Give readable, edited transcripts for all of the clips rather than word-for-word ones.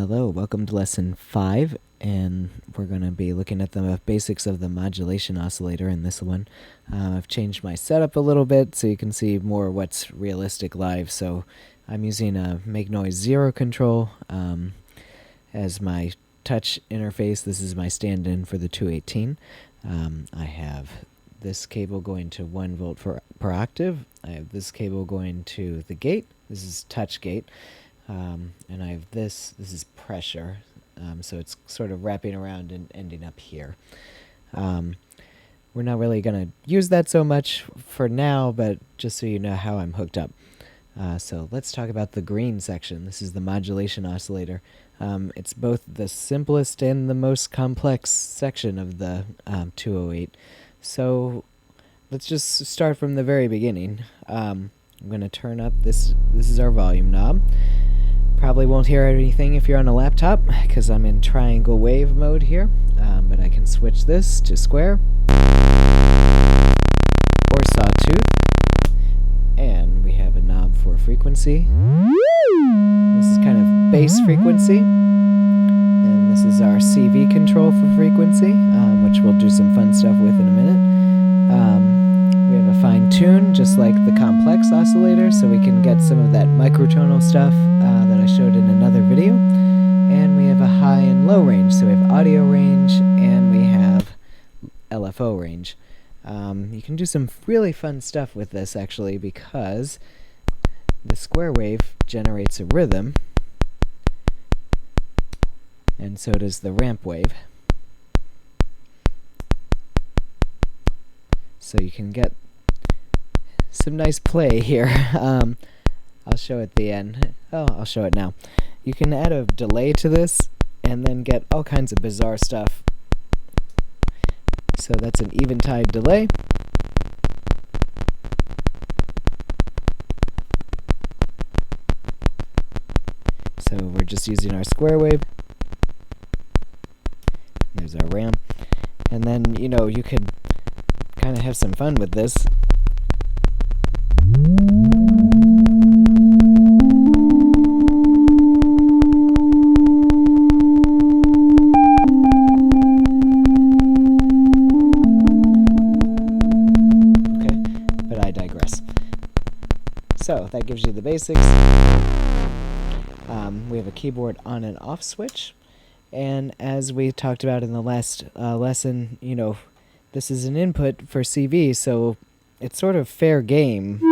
Hello, welcome to lesson 5, and we're going to be looking at the basics of the modulation oscillator in this one. I've changed my setup a little bit so you can see more what's realistic live. So I'm using a Make Noise 0 control as my touch interface. This is my stand-in for the 218. I have this cable going to 1 volt per octave. I have this cable going to the gate. This is touch gate. And I have this is pressure, so it's sort of wrapping around and ending up here. We're not really going to use that so much for now, but just so you know how I'm hooked up. So let's talk about the green section. This is the modulation oscillator. It's both the simplest and the most complex section of the 208. So let's just start from the very beginning. I'm going to turn up this is our volume knob. Probably won't hear anything if you're on a laptop because I'm in triangle wave mode here, but I can switch this to square or sawtooth, and we have a knob for frequency. This is kind of bass frequency, and this is our CV control for frequency, which we'll do some fun stuff with in a minute. We have a fine tune, just like the complex oscillator, so we can get some of that microtonal stuff that I showed in another video. And we have a high and low range, so we have audio range and we have LFO range. You can do some really fun stuff with this actually, because the square wave generates a rhythm, and so does the ramp wave. So you can get some nice play here. I'll show it at the end. Oh, I'll show it now. You can add a delay to this and then get all kinds of bizarre stuff. So that's an eventide delay. So we're just using our square wave. There's our ramp. And then, you know, you could kind of have some fun with this. So that gives you the basics. We have a keyboard on and off switch, and as we talked about in the last lesson, you know, this is an input for CV, so it's sort of fair game. Turn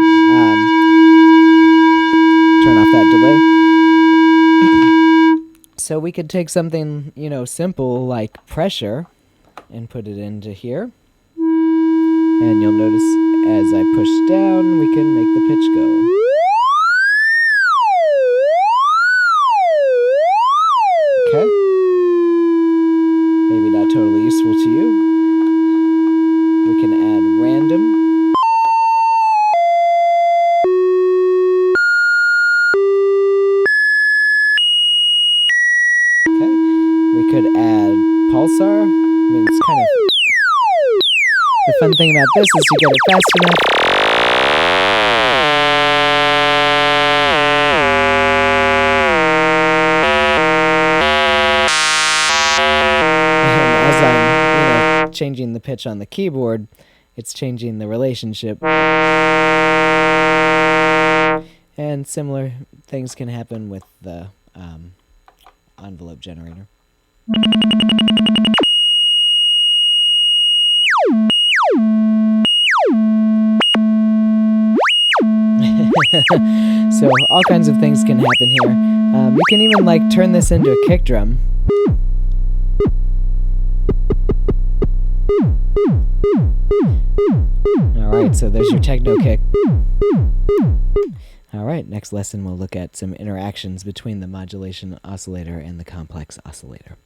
off that delay. So we could take something, you know, simple like pressure and put it into here, and you'll notice as I push down, we can make the pitch go. Okay. Maybe not totally useful to you. We can add random. Okay. We could add pulsar. I mean, it's kind of... The fun thing about this is you get it fast enough. And as I'm, you know, changing the pitch on the keyboard, it's changing the relationship. And similar things can happen with the envelope generator. So all kinds of things can happen here. You can even like turn this into a kick drum. Alright, so there's your techno kick. Alright, next lesson we'll look at some interactions between the modulation oscillator and the complex oscillator.